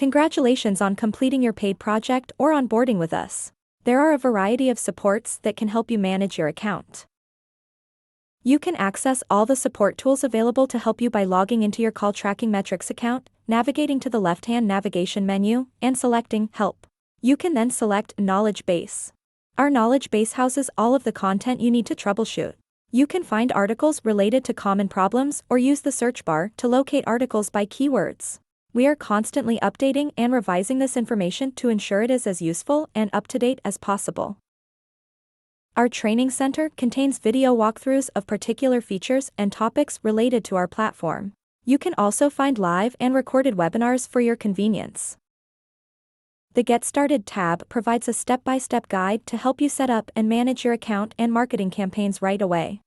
Congratulations on completing your paid project or onboarding with us. There are a variety of supports that can help you manage your account. You can access all the support tools available to help you by logging into your CallTrackingMetrics account, navigating to the left-hand navigation menu, and selecting Help. You can then select Knowledge Base. Our knowledge base houses all of the content you need to troubleshoot. You can find articles related to common problems or use the search bar to locate articles by keywords. We are constantly updating and revising this information to ensure it is as useful and up-to-date as possible. Our training center contains video walkthroughs of particular features and topics related to our platform. You can also find live and recorded webinars for your convenience. The Get Started tab provides a step-by-step guide to help you set up and manage your account and marketing campaigns right away.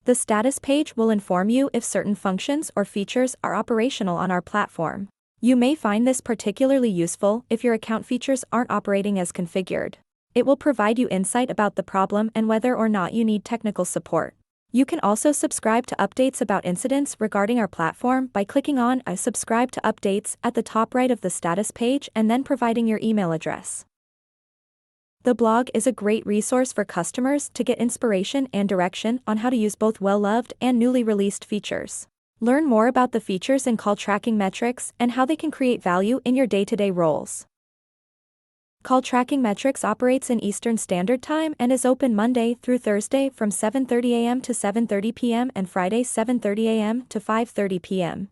The status page will inform you if certain functions or features are operational on our platform. You may find this particularly useful if your account features aren't operating as configured. It will provide you insight about the problem and whether or not you need technical support. You can also subscribe to updates about incidents regarding our platform by clicking on Subscribe to Updates at the top right of the status page and then providing your email address. The blog is a great resource for customers to get inspiration and direction on how to use both well-loved and newly released features. Learn more about the features in CallTrackingMetrics and how they can create value in your day-to-day roles. CallTrackingMetrics operates in Eastern Standard Time and is open Monday through Thursday from 7:30 a.m. to 7:30 p.m. and Friday 7:30 a.m. to 5:30 p.m.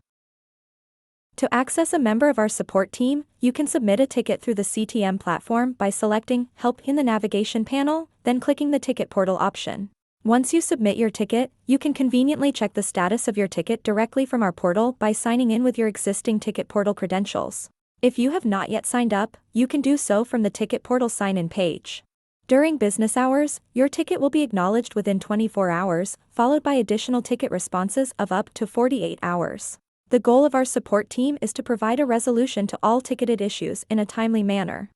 To access a member of our support team, you can submit a ticket through the CTM platform by selecting Help in the navigation panel, then clicking the Ticket Portal option. Once you submit your ticket, you can conveniently check the status of your ticket directly from our portal by signing in with your existing Ticket Portal credentials. If you have not yet signed up, you can do so from the Ticket Portal sign-in page. During business hours, your ticket will be acknowledged within 24 hours, followed by additional ticket responses of up to 48 hours. The goal of our support team is to provide a resolution to all ticketed issues in a timely manner.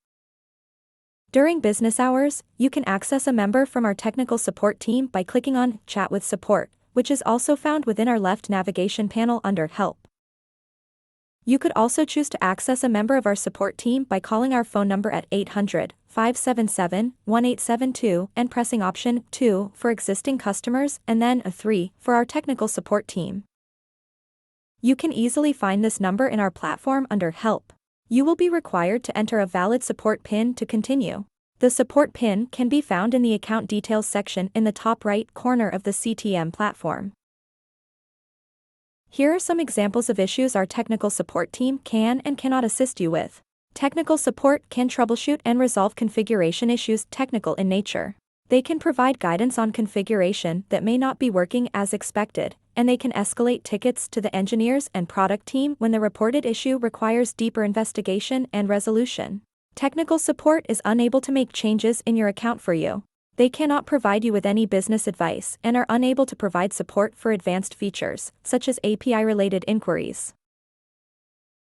During business hours, you can access a member from our technical support team by clicking on Chat with Support, which is also found within our left navigation panel under Help. You could also choose to access a member of our support team by calling our phone number at 800-577-1872 and pressing option 2 for existing customers and then a 3 for our technical support team. You can easily find this number in our platform under Help. You will be required to enter a valid support PIN to continue. The support PIN can be found in the Account Details section in the top right corner of the CTM platform. Here are some examples of issues our technical support team can and cannot assist you with. Technical support can troubleshoot and resolve configuration issues technical in nature. They can provide guidance on configuration that may not be working as expected, and they can escalate tickets to the engineers and product team when the reported issue requires deeper investigation and resolution. Technical support is unable to make changes in your account for you. They cannot provide you with any business advice and are unable to provide support for advanced features, such as API-related inquiries.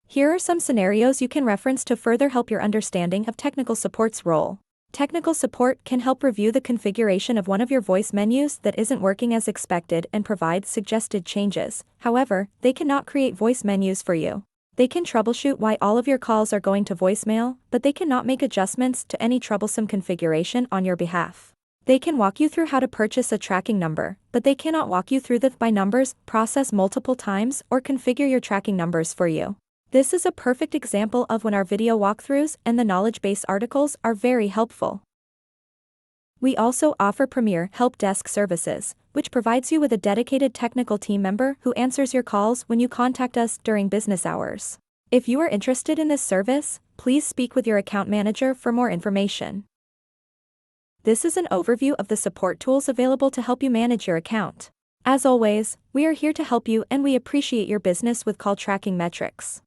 Here are some scenarios you can reference to further help your understanding of technical support's role. Technical support can help review the configuration of one of your voice menus that isn't working as expected and provide suggested changes. However, they cannot create voice menus for you. They can troubleshoot why all of your calls are going to voicemail, but they cannot make adjustments to any troublesome configuration on your behalf. They can walk you through how to purchase a tracking number, but they cannot walk you through the by numbers process multiple times or configure your tracking numbers for you. This is a perfect example of when our video walkthroughs and the knowledge base articles are very helpful. We also offer Premier Help Desk services, which provides you with a dedicated technical team member who answers your calls when you contact us during business hours. If you are interested in this service, please speak with your account manager for more information. This is an overview of the support tools available to help you manage your account. As always, we are here to help you and we appreciate your business with CallTrackingMetrics.